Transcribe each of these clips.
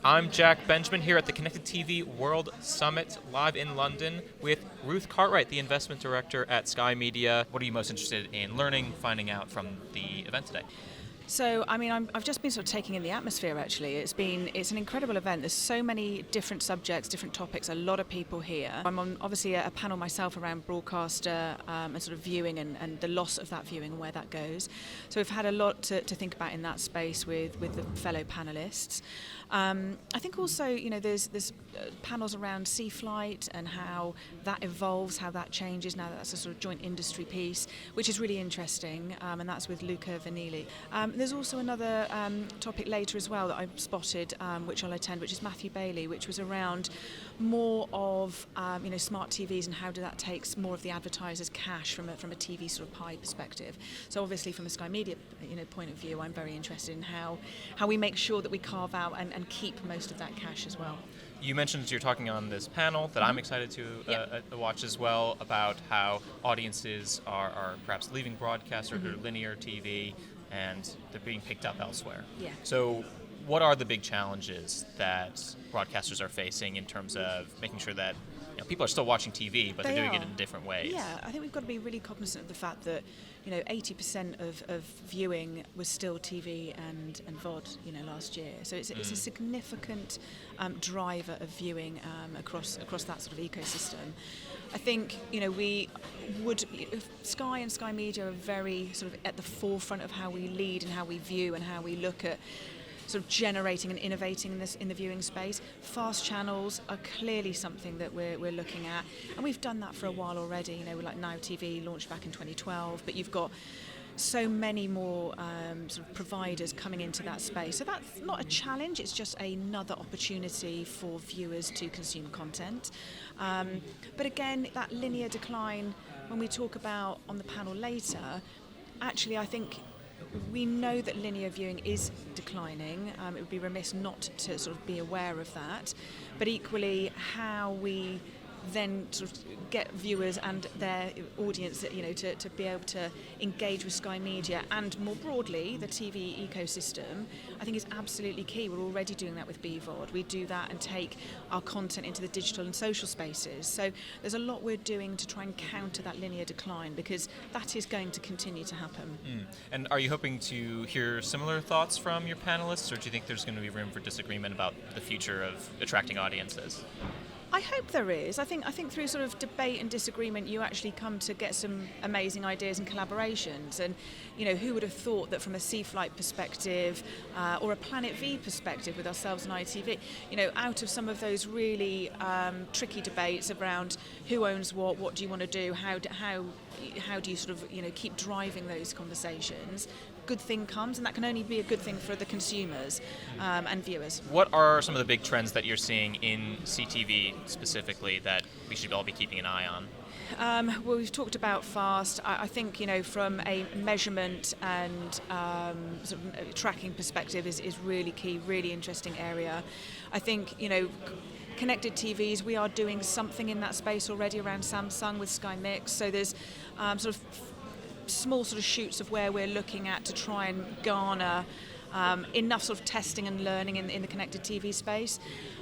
I'm Jack Benjamin here at the Connected TV World Summit live in London with Ruth Cartwright, the investment director at Sky Media. What are you most interested in learning, finding out from the event today? So, I've just been sort of taking in the atmosphere, actually. It's an incredible event. There's so many different subjects, different topics, a lot of people here. I'm on, obviously, a panel myself around broadcaster and sort of viewing and the loss of that viewing and where that goes. So we've had a lot to think about in that space with the fellow panelists. I think also, there's panels around sea flight and how that evolves, how that changes now that that's a sort of joint industry piece, which is really interesting, and that's with Luca Vanilli. There's also another topic later as well that I've spotted, which I'll attend, which is Matthew Bailey, which was around more of smart TVs and how that takes more of the advertisers' cash from a TV sort of pie perspective. So obviously from a Sky Media point of view, I'm very interested in how we make sure that we carve out and keep most of that cash as well. You mentioned you're talking on this panel that I'm excited to watch as well about how audiences are perhaps leaving broadcast or linear TV and they're being picked up elsewhere. Yeah. So what are the big challenges that broadcasters are facing in terms of making sure that people are still watching TV, but they're doing it in different ways? Yeah, I think we've got to be really cognizant of the fact that 80% of viewing was still TV and VOD last year. So it's a significant driver of viewing across that sort of ecosystem. I think Sky and Sky Media are very sort of at the forefront of how we lead and how we view and how we look at sort of generating and innovating in the viewing space. Fast channels are clearly something that we're looking at, and we've done that for a while already. Like Now TV launched back in 2012, but you've got so many more sort of providers coming into that space. So that's not a challenge, it's just another opportunity for viewers to consume content. But again, that linear decline, when we talk about on the panel later, actually I think we know that linear viewing is declining. It would be remiss not to sort of be aware of that. But equally, how we then sort of get viewers and their audience, to be able to engage with Sky Media and more broadly the TV ecosystem, I think is absolutely key. We're already doing that with BVOD. We do that and take our content into the digital and social spaces. So there's a lot we're doing to try and counter that linear decline, because that is going to continue to happen. And are you hoping to hear similar thoughts from your panelists, or do you think there's going to be room for disagreement about the future of attracting audiences? I hope there is. I think through sort of debate and disagreement, you actually come to get some amazing ideas and collaborations. And who would have thought that from a Sea Flight perspective or a Planet V perspective with ourselves and ITV, out of some of those really tricky debates around who owns what do you want to do, how do you sort of keep driving those conversations, good thing comes, and that can only be a good thing for the consumers and viewers. What are some of the big trends that you're seeing in CTV specifically that we should all be keeping an eye on? Well, we've talked about fast. I think from a measurement and sort of tracking perspective is really key, really interesting area. I think connected TVs, we are doing something in that space already around Samsung with Sky Mix. So there's sort of small sort of shoots of where we're looking at to try and garner enough sort of testing and learning in the connected TV space.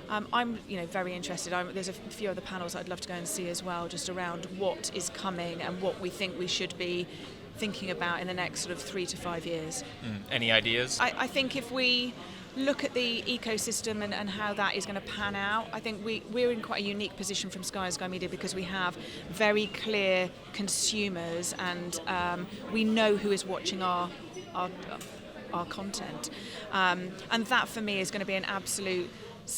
I'm very interested. There's a few other panels I'd love to go and see as well, just around what is coming and what we think we should be thinking about in the next sort of 3 to 5 years. Any ideas? I think if we look at the ecosystem and how that is going to pan out, I think we're in quite a unique position from Sky and Sky Media, because we have very clear consumers and we know who is watching our content. And that for me is going to be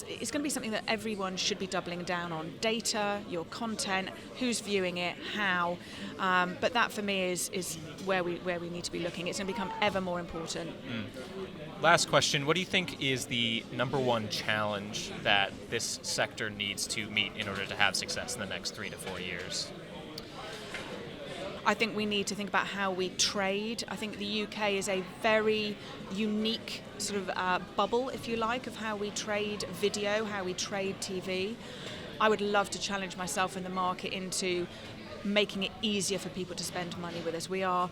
it's going to be something that everyone should be doubling down on. Data, your content, who's viewing it, how. But that for me is where we need to be looking. It's going to become ever more important. Last question, what do you think is the number one challenge that this sector needs to meet in order to have success in the next 3 to 4 years? I think we need to think about how we trade. I think the UK is a very unique sort of bubble, if you like, of how we trade video, how we trade TV. I would love to challenge myself in the market into making it easier for people to spend money with us. We are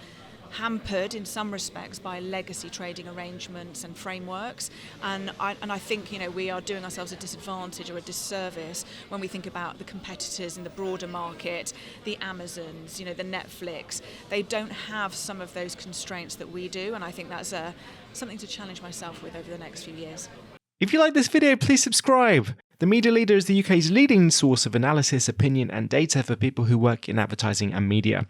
hampered in some respects by legacy trading arrangements and frameworks, and I think we are doing ourselves a disadvantage or a disservice when we think about the competitors in the broader market, the Amazons, the Netflix. They don't have some of those constraints that we do, and I think that's something to challenge myself with over the next few years. If you like this video, please subscribe. The Media Leader is the UK's leading source of analysis, opinion and data for people who work in advertising and media.